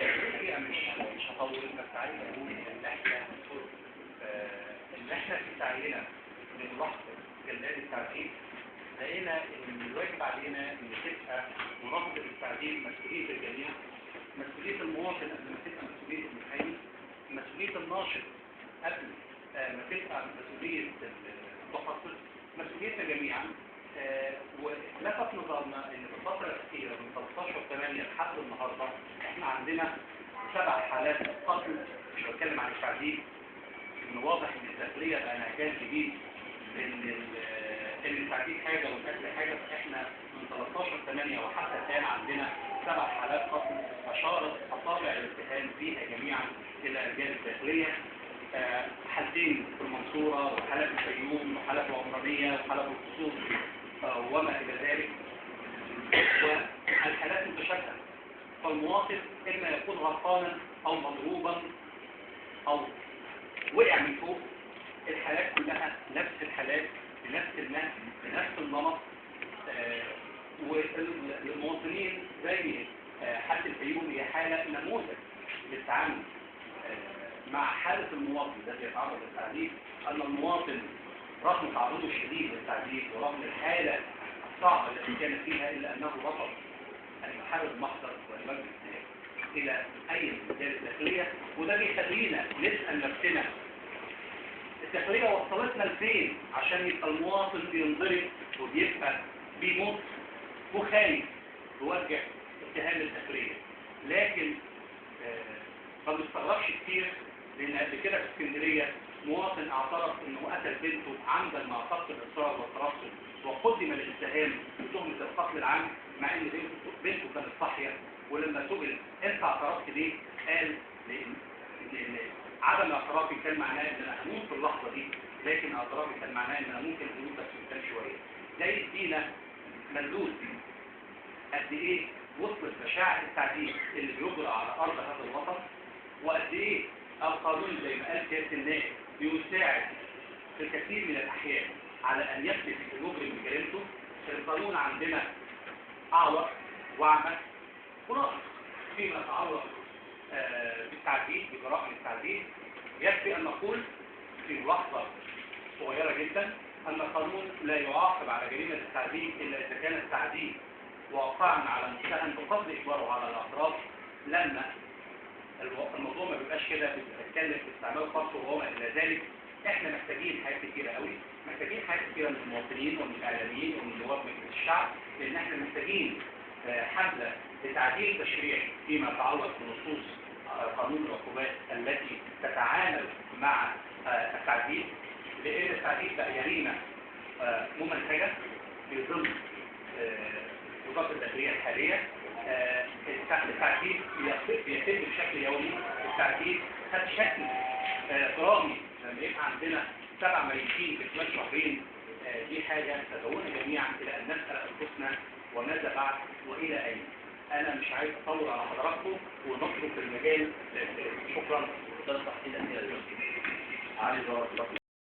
الحقيقة مش هطول، بس عايز اقول ان احنا في سعينا لملاحظة جلاد التعديل لقينا ان الواجب علينا ان تبقى مراقبة التعديل مسؤولية الجميع، مسؤولية المواطن قبل ما تبقى مسؤولية المحامي، مسؤولية الناشط قبل ما تبقى مسؤولية المتخصص، مسؤوليتنا جميعا. ولفت نظرنا ان في الفترة الأخيرة من 13/8 لحد النهاردة احنا عندنا 7 حالات قتل. مش بتكلم عن التعديل، ان واضح ان الداخلية بقى انعكاس جديد ان التعديل حاجة والقتل حاجة. فاحنا من 13/8 وحتى الآن عندنا 7 حالات قتل أشارت أصابع الاتهام فيها جميعا إلى رجال الداخلية. حالتين في المنصورة وحالة في الفيوم وحالة في العمرانية وحالة في الخصوص وما إلى ذلك، والحالات متشابهة. فالمواطن إما يكون غرقانا أو مضروبا أو وقع من فوق. الحالات كلها نفس الحالات بنفس النهج بنفس النمط. والمواطنين زي حالة الفيوم هي حالة نموذج للتعامل مع حالة المواطن الذي يتعرض للتعديل. أن المواطن رغم تعرضه الشديد للتعديل ورغم الحالة الصعبة التي كانت فيها إلا أنه رفض أن يحرر المحضر ويوجه إلى أي رجال الداخلية. وده بيخلينا نسأل نفسنا الداخلية وصلتنا لفين عشان يبقى المواطن بينضرب وبيبقى بيموت وخايف يوجه اتهام الداخلية. لكن ما بنستغربش كتير، لأن قبل كده في اسكندرية مواطن اعترف انه قتل بنته عمدا مع قصد الاصرار والترصد، وقدم الاتهام بتهمة القتل العام مع ان بنته كانت صاحية. ولما سئل انت اعترفت ليه؟ قال لان عدم اعترافي كان معناه ان انا هموت في اللحظة دي، لكن اعترافي كان معناه ان انا ممكن اموت بس قدام شوية. ده يدينا مدلول قد ايه وصلت مشاعر التعديل اللي بيجرى على ارض هذا الوطن، وقد ايه القانون زي ما قال سيادة النائب بيساعد في الكثير من الاحيان على ان يثبت المجرم بجريمته. القانون عندنا اعور واعمى وناقص فيما يتعلق بالتعديل بجرائم التعديل. يكفي ان نقول في لحظة صغيرة جدا ان القانون لا يعاقب على جريمة التعديل الا اذا كان التعديل واقعا على متهم بقصد اجباره على الاطراف. لما الموضوع ما بيبقاش كده بيتكلم في استعمال خاص وهو الى ذلك. احنا محتاجين حاجات كتيره قوي، محتاجين حاجات كتيره من المواطنين ومن الاعلاميين ومن نواب مجلس الشعب، لان احنا محتاجين حمله لتعديل تشريعي فيما يتعلق بنصوص قانون العقوبات التي تتعامل مع التعديل، لان التعديل بقى جريمه ممنهجه في ظل وزاره الداخليه الحاليه. التعديل بيتم بشكل يومي. التعديل خد شكل درامي لما يبقى عندنا 7 ميتين في خلال شهرين. دي حاجة تدعونا جميعا إلى أن نسأل أنفسنا وماذا بعد وإلى أين. أنا مش عايز أطول على حضراتكم ونترك المجال. شكرا. ده التحديد الأخير علي